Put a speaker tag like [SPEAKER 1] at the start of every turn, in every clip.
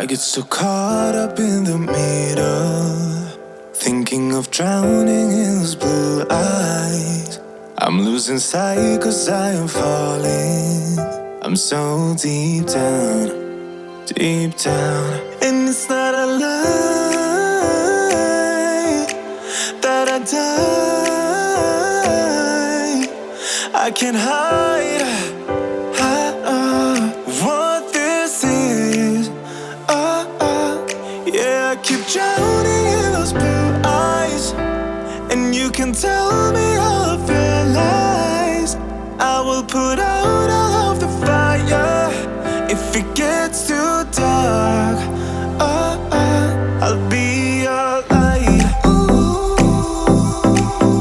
[SPEAKER 1] I get so caught up in the middle, thinking of drowning in those blue eyes. I'm losing sight 'cause I am falling. I'm so deep down, deep down. And it's not a lie that I die. I can't hide what this is. Yeah, I keep drowning in those blue eyes, and you can tell me all of your lies. I will put out all of the fire if it gets too dark. I'll be your light.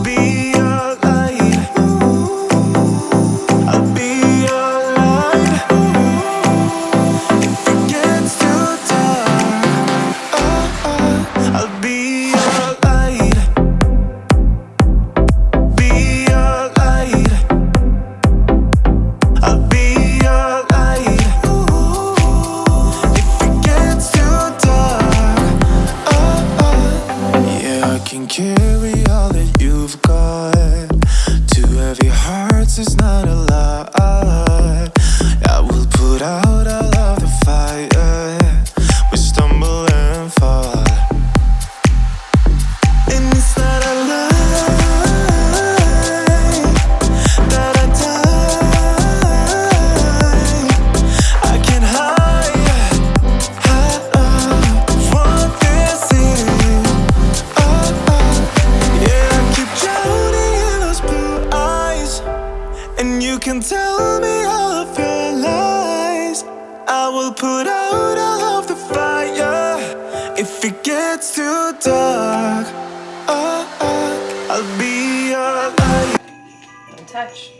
[SPEAKER 1] Be your light. I'll be your light. If it gets too dark, I'll be your light. Be your light. I'll be your light. If it gets too dark, yeah, I can carry all that you've got. Two heavy hearts is not a lot. I will put out all of the fire. We stumble and fall, and it's not a lie that I die. I can't hide what this is. Yeah, I keep drowning in those blue eyes, and you can tell me all of your lies. I will put out all of the fire if it gets too dark. I'll be your light.
[SPEAKER 2] Don't touch.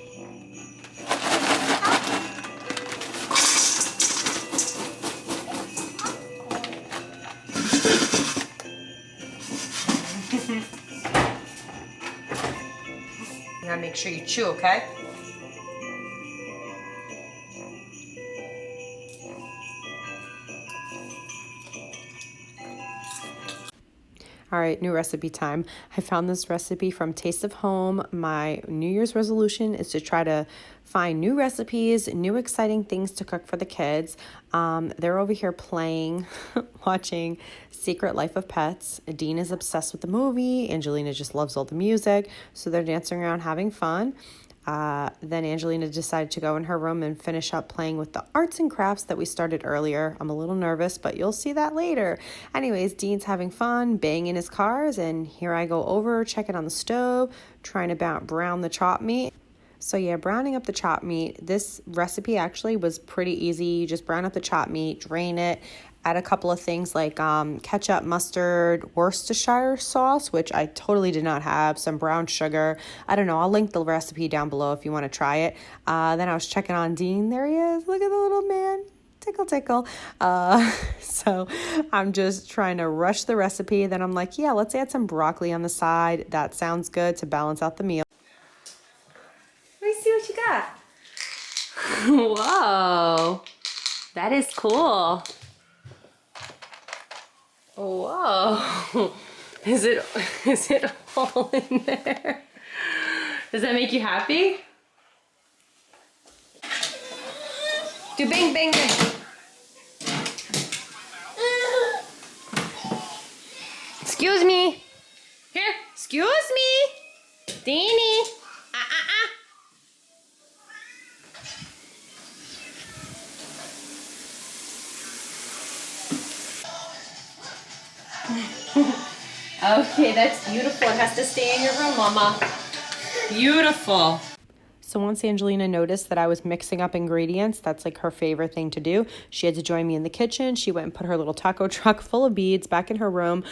[SPEAKER 2] You gotta make sure you chew, okay? All right, new recipe time. I found this recipe from Taste of Home. My New Year's resolution is to try to find new recipes, new exciting things to cook for the kids. They're over here playing, watching Secret Life of Pets. Dean is obsessed with the movie. Angelina just loves all the music. So they're dancing around having fun. Then Angelina decided to go in her room and finish up playing with the arts and crafts that we started earlier. I'm a little nervous, but you'll see that later. Anyways, Dean's having fun, banging his cars, and here I go over, checking on the stove, trying to brown the chopped meat. So yeah, browning up the chopped meat. This recipe actually was pretty easy. You just brown up the chopped meat, drain it, add a couple of things like ketchup, mustard, Worcestershire sauce, which I totally did not have, some brown sugar. I don't know. I'll link the recipe down below if you want to try it. Then I was checking on Dean. There he is. Look at the little man. Tickle, tickle. So I'm just trying to rush the recipe. Then I'm like, yeah, let's add some broccoli on the side. That sounds good to balance out the meal. Let me see what you got. Whoa. That is cool. Whoa. Is it all in there? Does that make you happy? Do bang, bang, bang. Excuse me. Here, excuse me. Deanie. Okay, that's beautiful. It has to stay in your room, Mama. Beautiful. So once Angelina noticed that I was mixing up ingredients, that's like her favorite thing to do. She had to join me in the kitchen. She went and put her little taco truck full of beads back in her room.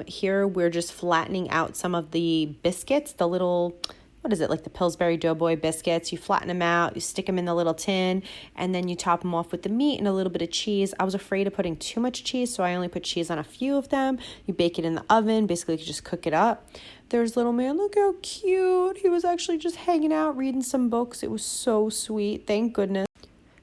[SPEAKER 2] Here we're just flattening out some of the biscuits, the little, what is it, like the Pillsbury Doughboy biscuits. You flatten them out, you stick them in the little tin, and then you top them off with the meat and a little bit of cheese. I was afraid of putting too much cheese, so I only put cheese on a few of them. You bake it in the oven. Basically, you just cook it up. There's little man. Look how cute. He was actually just hanging out, reading some books. It was so sweet. Thank goodness.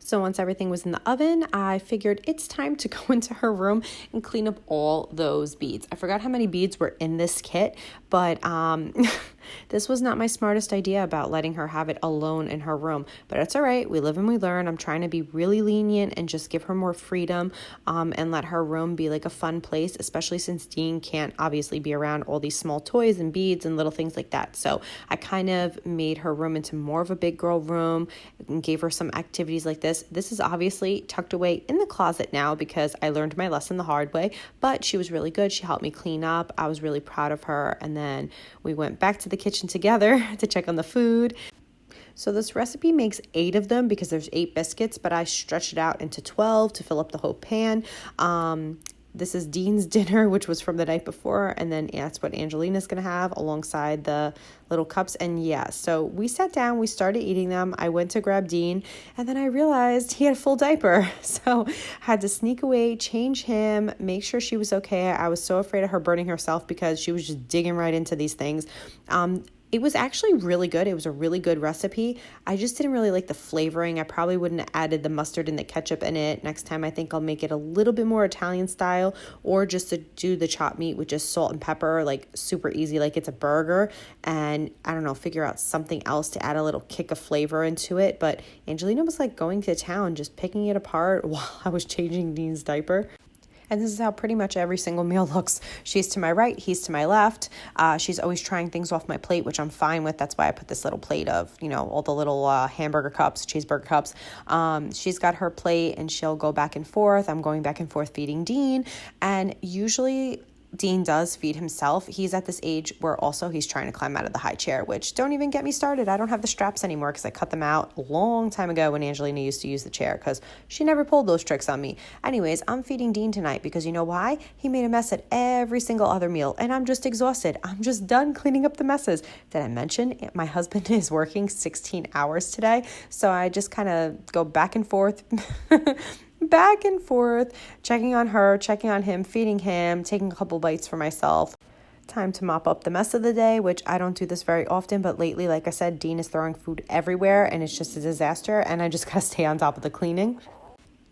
[SPEAKER 2] So once everything was in the oven, I figured it's time to go into her room and clean up all those beads. I forgot how many beads were in this kit, but this was not my smartest idea about letting her have it alone in her room. But it's all right. We live and we learn. I'm trying to be really lenient and just give her more freedom and let her room be like a fun place, especially since Dean can't obviously be around all these small toys and beads and little things like that. So I kind of made her room into more of a big girl room and gave her some activities like this. This is obviously tucked away in the closet now because I learned my lesson the hard way, but she was really good. She helped me clean up. I was really proud of her. And then we went back to the kitchen together to check on the food. So this recipe makes 8 of them because there's 8 biscuits, but I stretched it out into 12 to fill up the whole pan. This is Dean's dinner, which was from the night before, and then that's what Angelina's going to have alongside the little cups. And yeah, so we sat down, we started eating them. I went to grab Dean, and then I realized he had a full diaper. So I had to sneak away, change him, make sure she was okay. I was so afraid of her burning herself because she was just digging right into these things. It was actually really good. It was a really good recipe. I just didn't really like the flavoring. I probably wouldn't have added the mustard and the ketchup in it. Next time, I think I'll make it a little bit more Italian style, or just to do the chopped meat with just salt and pepper, like super easy, like it's a burger. And I don't know, figure out something else to add a little kick of flavor into it. But Angelina was like going to town, just picking it apart while I was changing Dean's diaper. And this is how pretty much every single meal looks. She's to my right, he's to my left. She's always trying things off my plate, which I'm fine with. That's why I put this little plate of, all the little hamburger cups, cheeseburger cups. She's got her plate and she'll go back and forth. I'm going back and forth feeding Dean. And usually Dean does feed himself. He's at this age where also he's trying to climb out of the high chair, which don't even get me started. I don't have the straps anymore because I cut them out a long time ago when Angelina used to use the chair because she never pulled those tricks on me. Anyways, I'm feeding Dean tonight because you know why? He made a mess at every single other meal and I'm just exhausted. I'm just done cleaning up the messes. Did I mention my husband is working 16 hours today? So I just kind of go back and forth checking on her, checking on him, feeding him, taking a couple bites for myself. Time to mop up the mess of the day, which I don't do this very often, but lately, like I said, Dean is throwing food everywhere and it's just a disaster and I just gotta stay on top of the cleaning.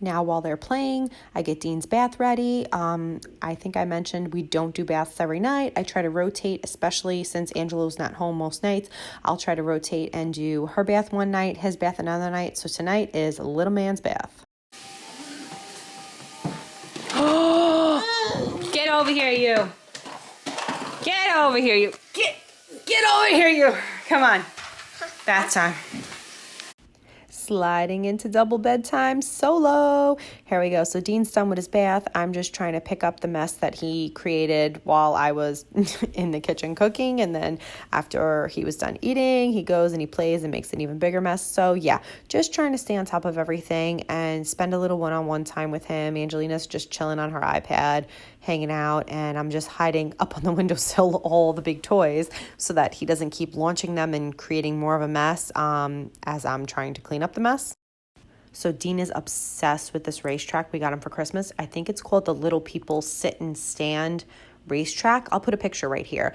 [SPEAKER 2] Now while they're playing, I get Dean's bath ready. I think I mentioned we don't do baths every night. I try to rotate, especially since Angelo's not home most nights. I'll try to rotate and do her bath one night, his bath another night. So tonight is little man's bath. Get over here, you. Get over here, you. Get over here, you. Come on. Bath time. Sliding into double bedtime solo. Here we go. So Dean's done with his bath. I'm just trying to pick up the mess that he created while I was in the kitchen cooking. And then after he was done eating, he goes and he plays and makes an even bigger mess. So yeah, just trying to stay on top of everything and spend a little one-on-one time with him. Angelina's just chilling on her iPad, hanging out, and I'm just hiding up on the windowsill all the big toys so that he doesn't keep launching them and creating more of a mess as I'm trying to clean up the mess. So Dean is obsessed with this racetrack we got him for Christmas. I think it's called the Little People Sit and Stand racetrack. I'll put a picture right here.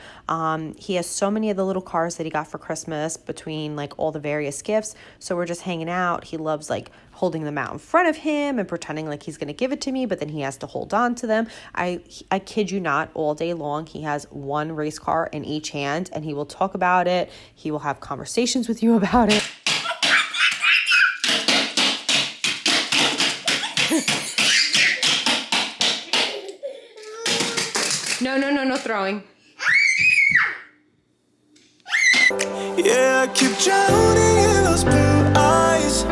[SPEAKER 2] He has so many of the little cars that he got for Christmas between like all the various gifts. So we're just hanging out. He loves like holding them out in front of him and pretending like he's going to give it to me, but then he has to hold on to them. I kid you not, all day long he has one race car in each hand and he will talk about it. He will have conversations with you about it. No throwing.
[SPEAKER 1] Yeah, I keep drowning in those blue eyes,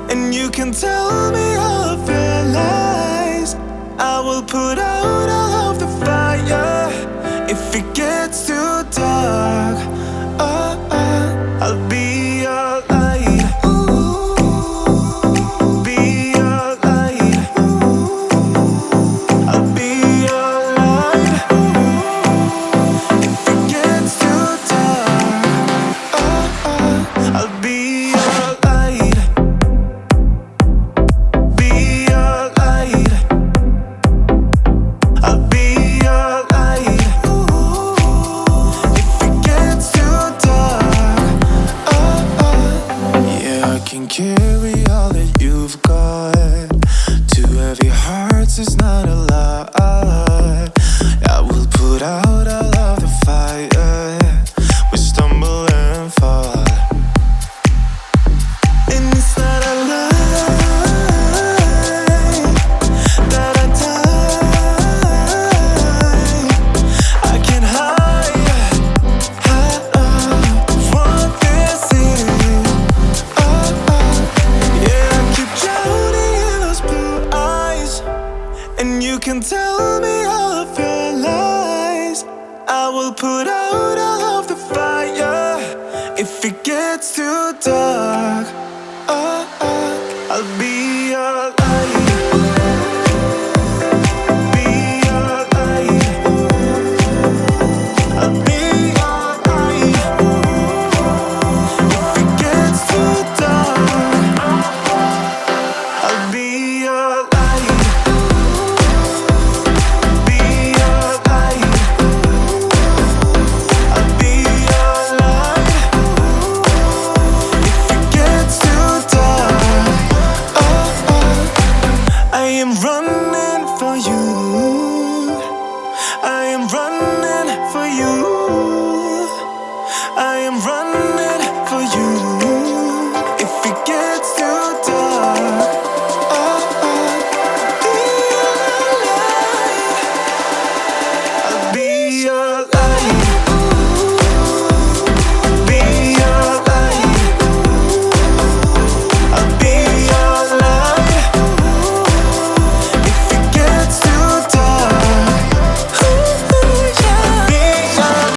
[SPEAKER 1] and you can tell me all of your lies. I will put out all of the fire if it gets too dark. I'll be your light. Be your light. I'll be your light. If it gets too dark, I'll be your light. Be your light. words is not a lie. I will put out all of the fire. We stumble and fall, and it's not a lie that I die. I can't hide what this is. Yeah, I keep drowning in those blue eyes, and you can tell me all of your lies. I will put out all of the fire if it gets too dark.